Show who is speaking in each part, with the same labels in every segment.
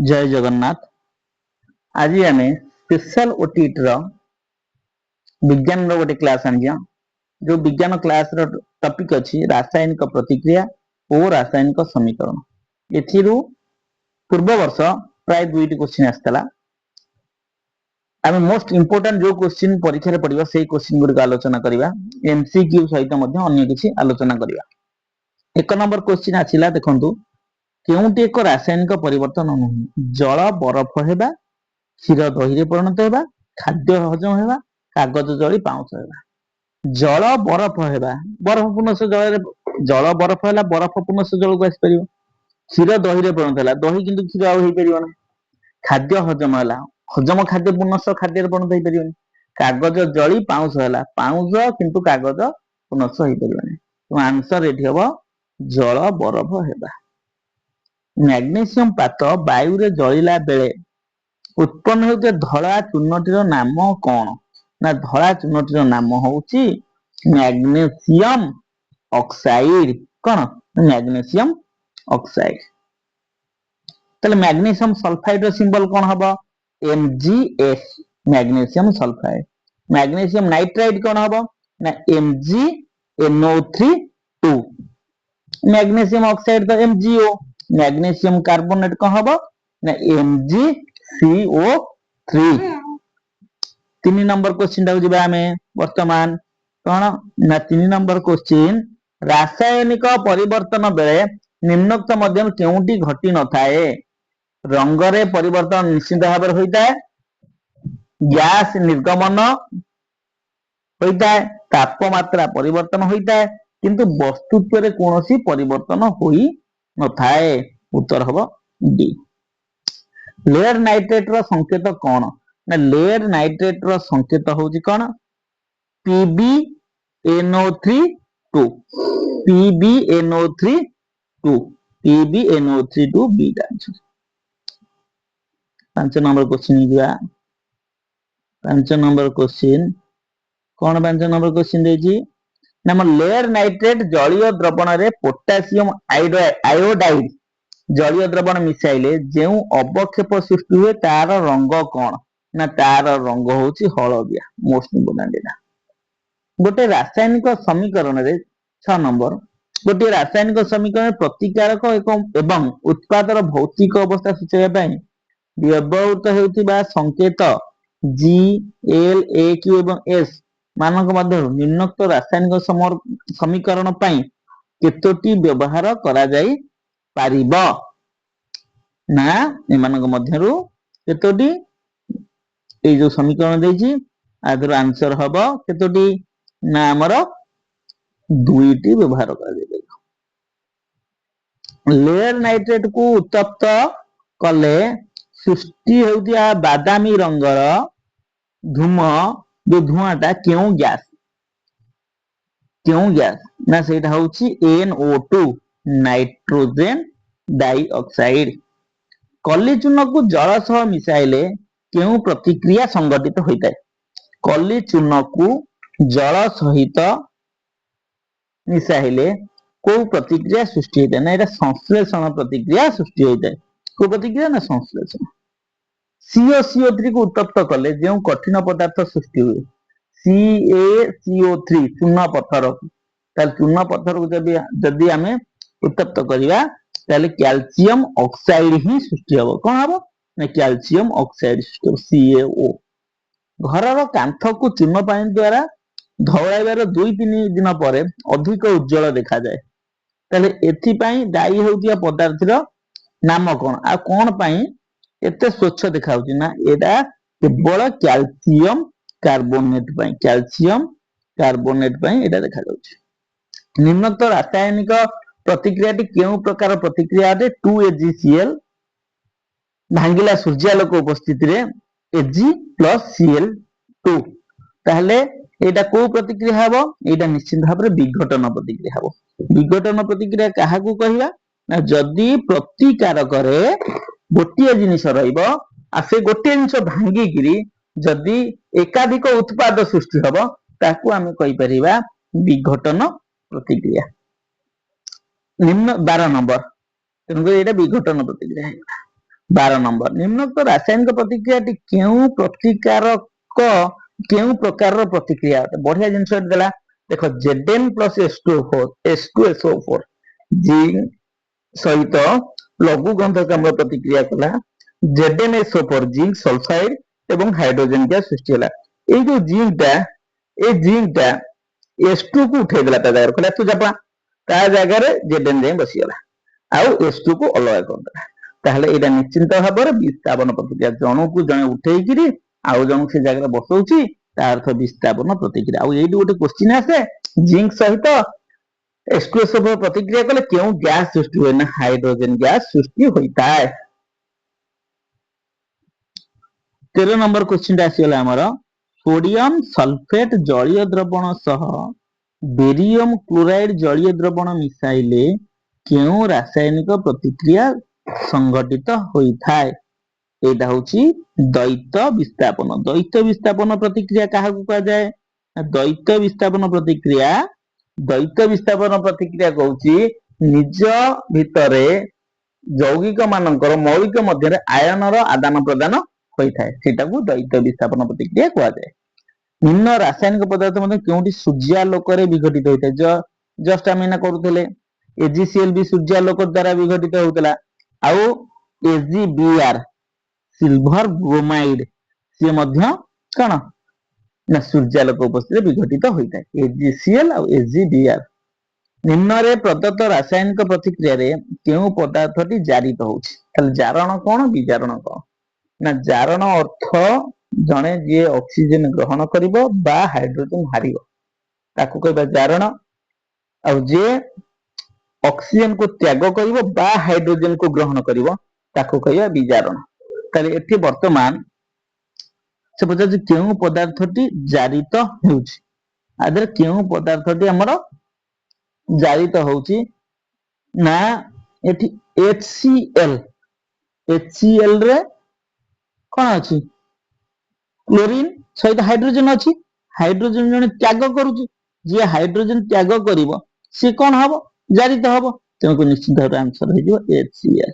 Speaker 1: जय जगन्नाथ। आज आम स्पेशल ओटीटी विज्ञान गोटे क्लास आनी जो विज्ञान क्लास टॉपिक अच्छी रासायनिक प्रतिक्रिया और रासायनिक समीकरण। एथिरू पूर्व वर्ष प्राय दुईटी क्वेश्चन आसाला। आम मोस्ट इंपोर्टेंट जो क्वेश्चन परीक्षा पड़ो से क्वेश्चन गुड़िक आलोचना करवा एमसीक्यू सहित अन्य किसी आलोचना करवा। एक नंबर क्वेश्चन आसिला देखंतु केउटी एक रासायनिक परिवर्तन नुह जल बरफ हेबा क्षीर दही परिणत होगा खाद्य हजम होगा कागज जली पाउच होगा। जल बरफ हेबा बरफ पुनः जल बरफ है बरफ पुनः जल को आसपर क्षीर दही परिणत है दही किंतु क्षीर हो पार ना। खाद्य हजम है हजम खाद्य पुनः खाद्य परिणत हो पार। कागज जली पाउच है पाउच किंतु कागज पुनः हो पार। तो आंसर ये हम जल बरफ हेबा। मैग्नेशियम पात वायु रे जलिला बेले उत्पन्न होते धड़ा चूर्णटीर नाम कौन ना धड़ा चूर्णटीर नाम होउची मैग्नेशियम ऑक्साइड। कौन मैग्नेशियम ऑक्साइड। तले मैग्नेशियम सल्फाइड रो सिंबल कौन हबो MgS magnesium sulphide. Magnesium nitride कौन हबो ना MgNO3 मैग्नेशियम ऑक्साइड तो MgO। मैग्नेशियम कार्बोनेट कौन हबो ना MgCO3। 3 नंबर क्वेश्चन टाକୁ ଯିବା ଆମେ वर्तमान कौन ना 3 नंबर क्वेश्चन रासायनिक परिवर्तन बेले निम्नोक्त मध्यम केउटी घटी न थाए। रंगरे परिवर्तन निश्चित भाव में होता है गैस निर्गमन होता है तापमात्रा परिवर्तन होता है किंतु वस्तुत्व रे कोनोसी परिवर्तन होई न थाए। उत्तर हबो डी। लेयर नाइट्रेट रो संकेत कौन ना लेयर नाइट्रेट रो संकेत होउची कौन PbNO3 PbNO3 PbNO3 B answer. 5 number question दिया 5 नंबर क्वेश्चन कौन 5 नंबर क्वेश्चन देजी नाम लेयर नाइट्रेट जलीय द्रवण रे पोटेशियम आयोडाइड जलीय द्रवण मिसाइले जेउ अवक्षेप सृष्टि हुए तार रंग कौन ना तार रंग होची हलदिया। मोस्ट इंपोर्टेंट एटा गोटे रासायनिक समीकरण रे 6 नंबर गोटे रासायनिक समीकरण प्रतिकारक एवं उत्पादर भौतिक अवस्था सूचना पई व्यवहृत हेउतिबा संकेत G L A Q एवं S मानक मध्य निम्नोक्त रासायनिक समीकरण पई केतोटी व्यवहार करा जाई पारिबो ना एमानक मध्यरु केतोटी ए जो समीकरण देछि आदर आंसर हबो केतोटी ना हमर दुईटी व्यवहार करा जाई। लेयर नाइट्रेट को उत्तप्त कले सृष्टि हेउतिया बादामी रंगर धूम जो धुआंटा क्यों गैस ना सेटा होउची NO2 नाइट्रोजन डाइऑक्साइड। कली चूर्ण को जल सह मिसाइले क्यों प्रतिक्रिया संघटित होता है। कली चूर्ण को जल सहित मिसाइले को प्रतिक्रिया सृष्टि होता है ना एटा संश्लेषण प्रतिक्रिया सृष्टि होता है। को प्रतिक्रिया ना संश्लेषण। CaCO3 को उत्तप्त कले जो कठिन पदार्थ सृष्टि हुए CaCO3 चूर्ण पत्थर चूर्ण पत्थर को जदि आमे उत्तप्त करिवा ताले कैल्शियम ऑक्साइड ही सृष्टि हबो। कोन हबो ना कैल्शियम ऑक्साइड सृष्टि CaO। घरर कांथ को चूर्ण पानी द्वारा धौलाइबार 2-3 दिन पर अधिक उज्जवल देखा जाए ताले एथि पई दायी होतिया पदार्थर नाम कोन आ कोन पई एते स्वच्छ देखाउची ना एटा केवल कैल्शियम कार्बोनेट पई एटा देखा जाउची। निम्नोक्त रासायनिक प्रतिक्रियाटी केउ प्रकार प्रतिक्रिया 2AgCl भांगिला सूर्यालोक उपस्थिति रे Ag+Cl2 ताहले एटा को प्रतिक्रिया हबो एटा निश्चित भाव रे विघटन प्रतिक्रिया हबो। विघटन प्रतिक्रिया काहाकू कहिबा ना जदी प्रतिकारक रे गोटिए जिनिस रहइबो आ से गोटिए जिनिस भांगी गिरी जदी एकाधिक उत्पाद सृष्टि हबो ताकू आमे कहि परिबा विघटन प्रतिक्रिया। निम्न 12 नंबर तेणुकर एटा विघटन प्रतिक्रिया है। 12 नंबर निम्नोक्त रासायनिक प्रतिक्रियाटी केउं प्रकार प्रतिक्रिया अटे बढ़िया जिनस देला देख Zn प्लस H2SO4 जिंक सहित लघु गंधक अम्ल प्रतिक्रिया कला ZnSO4 जिंक सल्फाइड एवं हाइड्रोजन गैस सृष्टि होला ए जो जिंक टा H2 को उठे देला ता जगह कहला तू जापा ता जगह रे Zn जाई बसी गला आउ H2 को अलग कर देला ताहले एटा निश्चिंत भाबरे विस्थापन प्रतिक्रिया जणको जणे उठेइकिरी आउ जणको से जगह बसौची ता अर्थ विस्थापन प्रतिक्रिया आउ एडी गोटे क्वेश्चन आसे जिंक सहित H2SO4 प्रतिक्रिया कले केउ गैस सृष्टि होय ना हाइड्रोजन गैस सृष्टि होइताय 13 नंबर क्वेश्चन आसीला हमर सोडियम सल्फेट जलीय द्रवण सह बेरियम क्लोराइड जलीय द्रवण मिसाइले केउ रासायनिक प्रतिक्रिया संघटित होइथाय एटा होची द्वैत विस्थापन प्रतिक्रिया काहा को कहा जाय द्वैत विस्थापन प्रतिक्रिया कहूची निज भितरे यौगिक मानकर मौलिक मध्य आयन रो आदान प्रदान होइथाय सेटा को द्वैत विस्थापन प्रतिक्रिया कहा जाय निम्न रासायनिक पदार्थ मध्ये केउटी सूर्यालोक रे विघटित होइथाय जस्ट आमेना करूथले AgCl भी सूर्यालोक द्वारा विघटित होतला आउ AgBr सिल्वर ब्रोमाइड से मध्य कण ना सूर्यालोक उपस्थित विघटित होइथाय AgCl और AgBr निम्न रे प्रदत्त रासायनिक प्रतिक्रिया रे केउ पदार्थटी जारित होउछि ताले जारण कोन विजारण कोन ना जारण अर्थ जणे जे ऑक्सीजन ग्रहण करिवो बा हाइड्रोजन हारिवो ताकू कहबा जारण आ जे ऑक्सीजन को त्याग करिवो बा हाइड्रोजन को ग्रहण करिवो ताकू कहबा विजारण ताले एठी वर्तमान से पछे केउ पदार्थटी जारित हेउछि आदर केउ पदार्थटी हमर जारित होउछि ना एठी HCl रे कोन अछि क्लोरीन सहित हाइड्रोजन अछि हाइड्रोजन जने त्याग करूछि जे हाइड्रोजन त्याग करिवो से कोन हबो जारित हबो तेको निश्चित भाबे आंसर हे जो HCl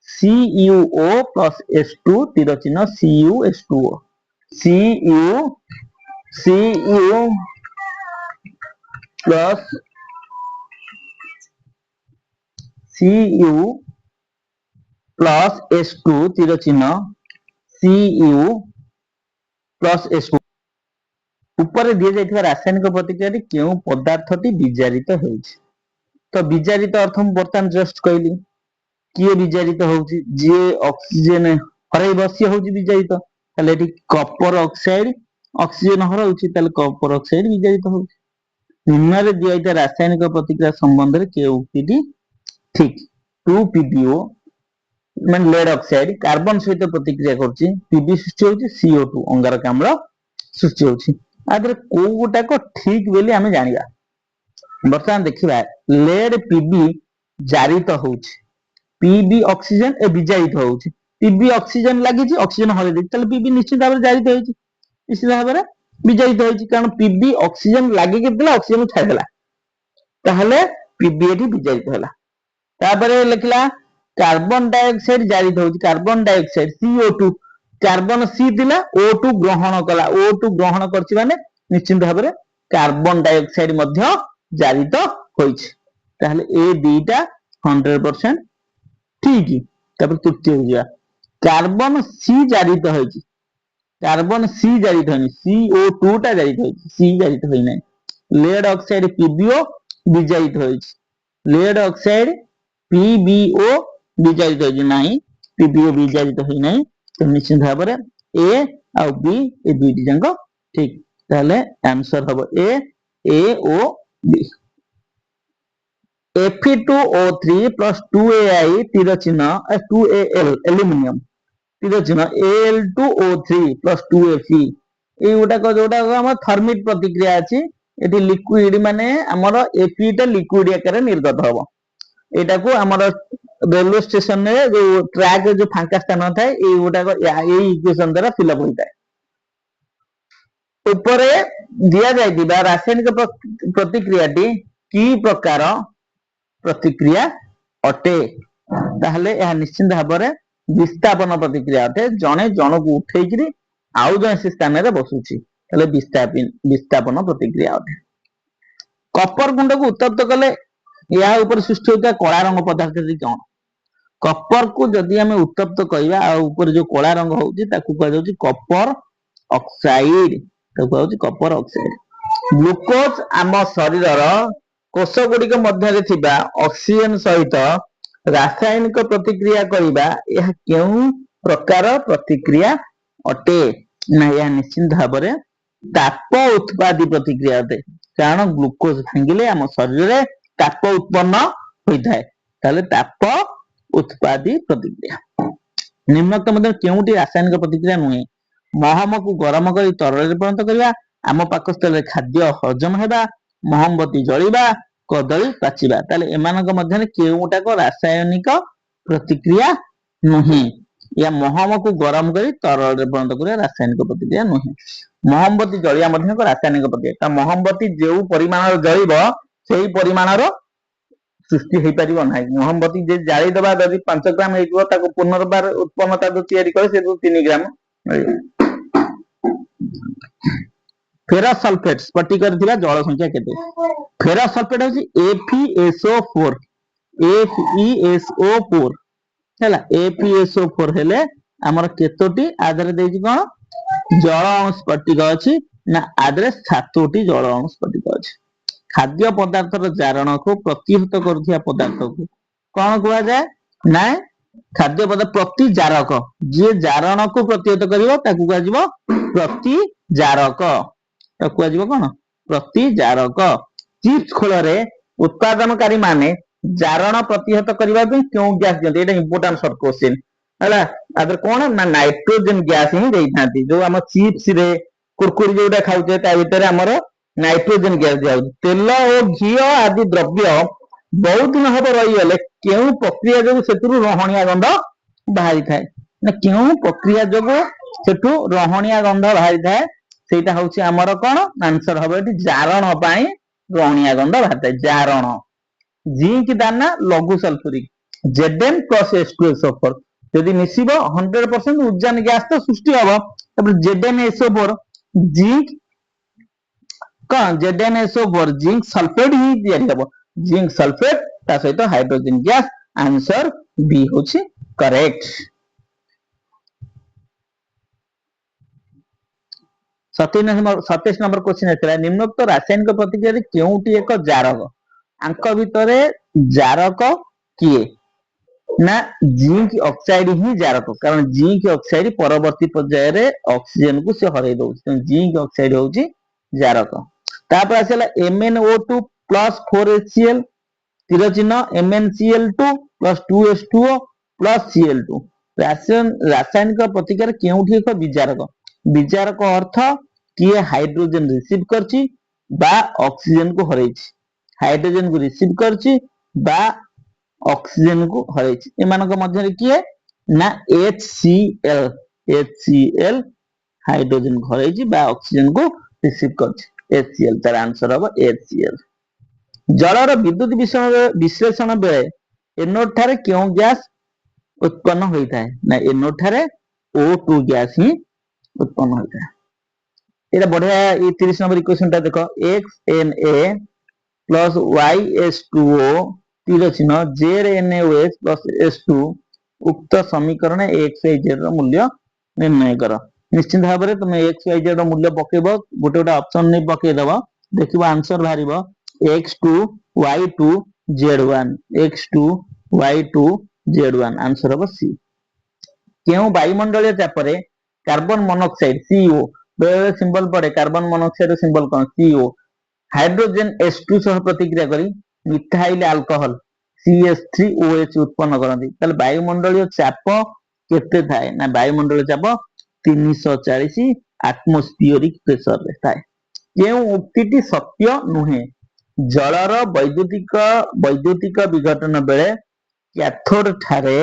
Speaker 1: CuO plus H2 तीर चिन्ह CuH2O Cu plus Cu plus H2 तीर चिन्ह Cu plus H2 ऊपर दिए जाइथिबा रासायनिक प्रतिक्रिया केउ पदार्थटी विजारित हेउछि तो विजारित अर्थ हम बर्तन जस्ट कहली किए विजारित होउछि जे ऑक्सीजन हरै बसी होउछि विजारित ताले एठी कॉपर ऑक्साइड ऑक्सीजन हरउछि ताले कॉपर ऑक्साइड विजारित होउछि निम्न रे दिया जाइता रासायनिक प्रतिक्रिया संबंध रे के उक्तिटी ठीक 2PbO मान लेड ऑक्साइड कार्बन सहित प्रतिक्रिया करछि Pb सृष्टि होउछि CO2 अंगारक अम्ल सृष्टि होउछि आदर को गोटा को ठीक बेली हमें जानिबा वर्तमान देखिबा lead Pb जारित होउछि Pb oxygen A विजारित होउछि Pb oxygen लागि छि ऑक्सीजन हरै दै तले Pb निश्चित भाबे जारित होइछि निश्चित भाबे विजारित होइछि कारण Pb ऑक्सीजन लागि के देला ऑक्सीजन छाइ देला ताहले Pb एठी विजारित होला तापरे लिखला कार्बन डाइऑक्साइड जारित होउछि carbon dioxide CO2 carbon C दिला O2 ग्रहण कला O2 ग्रहण करछि माने निश्चित भाबे कार्बन डाइऑक्साइड मध्य जारित होइछि ताहले ए दुईटा 100% ठीक तापर तृतीय हो गया कार्बन C जारित होइछि कार्बन C जारित होइनि CO2 टा जारित होइछि C जारित होइ नै लेड ऑक्साइड PbO विजारित होइछि लेड ऑक्साइड PbO विजारित होइछि नाही PbO विजारित होइ नै तो निश्चित भाबे A और B ए दुईटी जंक ठीक ताले आंसर हबो A O B Fe2O3 plus 2Ai तीर चिन्ह 2Al एल्युमिनियम तीर चिन्ह Al2O3 plus 2Fe ए गोटा को जोटा हम थर्मिक प्रतिक्रिया अछि एठी लिक्विड माने हमर Fe टा लिक्विड आकार निर्गत हबो एटा को हमर रेलवे स्टेशन रे जो ट्रैक जो फांका स्थान थाए ए गोटा को ए इक्वेशन द्वारा फिल अप होइता ऊपरे दिया जाइतिबा रासायनिक प्रतिक्रियाटी की प्रकार प्रतिक्रिया अटे ताहले यह निश्चित भाबरे विस्थापन प्रतिक्रिया अटे जणे जनकु उठेइकरी आउ जणे से स्थान रे बसुची तले विस्थापन प्रतिक्रिया अटे। कपर गुंड को उत्तप्त कले या ऊपर सृष्टि होता कला रंग पदार्थ कौन कपर को जदि आम उत्तप्त करवा ऊपर जो कला रंग होची ताकू कह जाउची कपर ऑक्साइड ताकू कहउची कपर ऑक्साइड। ग्लूकोज आम शरीर कोष गुड़िक मध्य थिबा ऑक्सीजन सहित रासायनिक प्रतिक्रिया करबा यह केउ प्रकार प्रतिक्रिया अटे ना यह निश्चित भाव में ताप उत्पादी प्रतिक्रिया अटे कारण ग्लूकोज भांगिले आम शरीर में ताप उत्पन्न होता है ताले ताप उत्पादी प्रतिक्रिया। निम्नोक्त मध्य केउटी रासायनिक प्रतिक्रिया नुहे महम को गरम कर तरल परिणत करवा आम पाकस्थल खाद्य हजम हेबा मोहम्बती जलिबा कदली पाचिबा ताले एमानक मध्य केउटाक रासायनिक प्रतिक्रिया नुहे या महम को गरम कर तरल परिणत करवा रासायनिक प्रतिक्रिया नुहे। मोहम्बती जलिया मध्य रासायनिक प्रतिक्रिया मोहम्बती जो परिमाण जलिब से परिमाण सृष्टि हो पार ना मोहम्बती जे जाली दबा यदि 5 ग्राम हो पुनर्बार उत्पन्नता जो तैयारी करे से 3 ग्राम फेरस सल्फेट स्फटिक जल संख्या केते फेरस सल्फेट होची FeSO4 FeSO4 हैला FeSO4 हेले हमर केतोटी आदरे देछि कोन जल अणु स्फटिक अछि ना आदरे 7टी जल अणु स्फटिक अछि। खाद्य पदार्थर जारण को प्रतिहत करुथिया पदार्थ को कौन कहा जाए ना खाद्य पदार्थ प्रतिजारक जे जारण को प्रतिहत करिवो ताकू कहा जिवो प्रतिजारक ताकू कहा जिवो कोन प्रतिजारक। चिप्स खोल रे उत्पादनकारी माने जारण प्रतिहत करबा पे क्यों गैस दियते एटा इंपोर्टेंट शॉर्ट क्वेश्चन हैला अदर कोन ना नाइट्रोजन गैस ही देइथांती जो हम चिप्स रे कुरकुरी जोटा खाउचे ता भीतर हमर नाइट्रोजन गैस दिया तेल और घी आदि द्रव्य बहुत दिन हम रहीगले क्यों प्रक्रिया जो सेतु रहणिया गंध बाहरी थाए ना क्यों प्रक्रिया जो सेतु रहणिया गंध बाहरी थाए सेटा होछि हमर कोन आंसर हबे एटी जारण पई रहणिया गंध बाहरी थाए जारण। जिंक दाना लघु सल्फ्यूरिक Zn + H2SO4 यदि मिसिबो 100% उज्जैन गैस तो सृष्टि हबो तब ZnSO4 जिंक कौन ZnSO4 जिंक सल्फेट ही तैयारी हबो जिंक सल्फेट ता सहित हाइड्रोजन गैस आंसर बी होछि करेक्ट। 27 नंबर क्वेश्चन है निम्नोक्त रासायनिक प्रतिक्रिया रे केउटी एक जारक आंक भितरे जारक किए ना जिंक ऑक्साइड ही जारक कारण जिंक ऑक्साइड परवर्ती पर्याय रे ऑक्सीजन को से हरै दउछ जिंक ऑक्साइड होछि जारक। तापर आसेला MnO2 + 4HCl तीर चिन्ह MnCl2 + 2H2O + Cl2 रासायनिक प्रतिक्रिया केउठी एक विजारक विजारक अर्थ किए हाइड्रोजन रिसीव करछि बा ऑक्सीजन को हरैछि हाइड्रोजन को रिसीव करछि बा ऑक्सीजन को हरैछि एमानक मध्य रे किए ना HCl हाइड्रोजन को हरैछि बा ऑक्सीजन को रिसीव करछि HCl तार आंसर हबो HCl। जलर विद्युत विश्लेषण बेले एनोड ठारे क्यों गैस उत्पन्न होता है ना एनोड ठारे O2 गैस ही उत्पन्न होता है। एटा बढ़िया ये 30 नंबर इक्वेशन टा देखो XNA + YH2O तीर चिन्ह ZnOH + H2 उक्त समीकरण XYZ रो मूल्य निर्णय करो। निश्चित भाव में तुम XYZ रो मूल्य पकेबो गोटे गोटे ऑप्शन नै पके दबो देखिबो आंसर बाहरिबो X2 Y2 Z1 X2 Y2 Z1 answer हबो C। क्यों वायुमंडलीय चाप रे कार्बन मोनोऑक्साइड CO बेले सिंबल पड़े कार्बन मोनोऑक्साइड सिंबल कोन CO हाइड्रोजन H2 सह प्रतिक्रिया करी मिथाइल अल्कोहल CH3OH उत्पन्न करନ୍ତି ताले वायुमंडलीय चाप केते थाए ना वायुमंडलीय चाप 340 एटमॉस्फेरिक प्रेशर रे थाए। केउ उक्तिटी सत्य नुहे जलर वैद्युतिक विघटन बेले कैथोड ठारे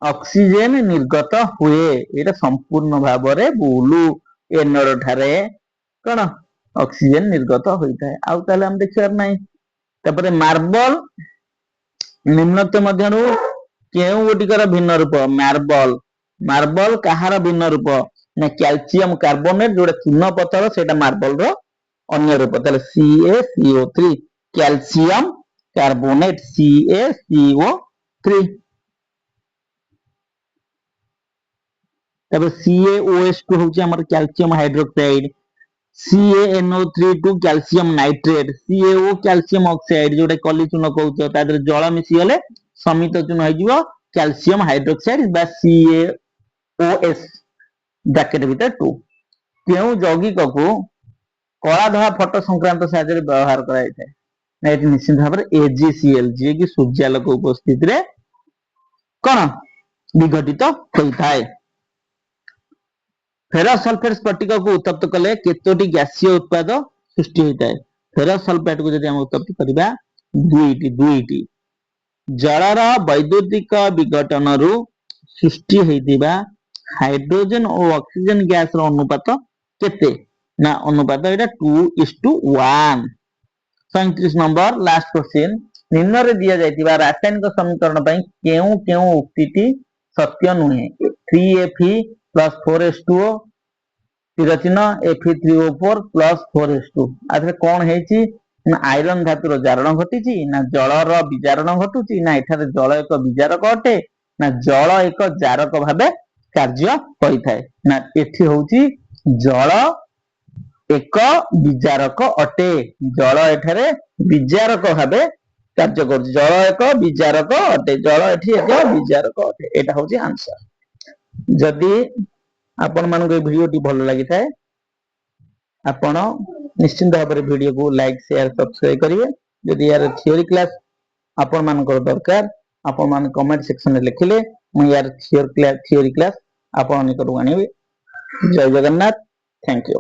Speaker 1: ऑक्सीजन निर्गत हुए एटा संपूर्ण भाव रे भूलु एनोड ठारे कोन ऑक्सीजन निर्गत होइताय आउ ताले हम देखिबार नै। तापरे मार्बल निम्नोक्त मध्यरु केउ गोटिकर भिन्न रूप मार्बल मार्बल कहार भिन्न रूप ना कैल्शियम कार्बोनेट जोटा चूर्ण पत्थर सेटा मार्बल रो अन्य रूप ताले CaCO3 कैल्शियम कार्बोनेट CaCO3 तबे CaOH2 होची हमर calcium hydroxide CaNO3 calcium nitrate CaO calcium oxide जोटा कली चूर्ण कहउछ तादर जल मिसी गले समित चूर्ण हो जिवो कैल्शियम हाइड्रोक्साइड बा CaOS ब्रैकेट भीतर 2 केउ यौगिक को कला धला फोटो संक्रांत साहाय्य व्यवहार कराई थाए ना एटी निश्चित भाव AgCl जे कि सूर्यालोक उपस्थित रे कोन विघटित होई थाए फेरस सल्फेट स्फटिक को उत्तप्त कले केतोटी गैसीय उत्पाद सृष्टि होता है फेरस सल्फेट को यदि हम उत्तप्त करिबा दुईटी जलर वैद्युतिक विघटन रु सृष्टि होइतिबा हाइड्रोजन और ऑक्सीजन गैस रो अनुपात केते ना अनुपात एटा 2:1 37 नंबर लास्ट क्वेश्चन निम्न रे दिया जाइतिबा रासायनिक समीकरण पई केउ केउ उक्तिटी सत्य नुहे 3Fe plus 4H2O तीर चिन्ह Fe3O4 plus 4H2 आथरे कोन हेची ना आयरन धातुर जारण घटिची ना जलर विजारण घटुची ना एठारे जल एक विजारक अटे ना जल एक जारक भाबे कार्य होइथाय ना एठी होची जल एक विजारक अटे जल एठारे विजारक भाबे कार्य करछि जल एक विजारक अटे जल एठी एक विजारक अटे एटा होची आंसर जदि आपण मानको ए वीडियो टी भलो लागि थाए आपण निश्चित भाव में वीडियो को लाइक शेयर सब्सक्राइब करिवे यदि यार थ्योरी क्लास आपण मानको दरकार आपण मान कमेंट सेक्शन में लिखिले मैं यार थ्योरी क्लास आपण निकट आनिबे जय जगन्नाथ थैंक यू।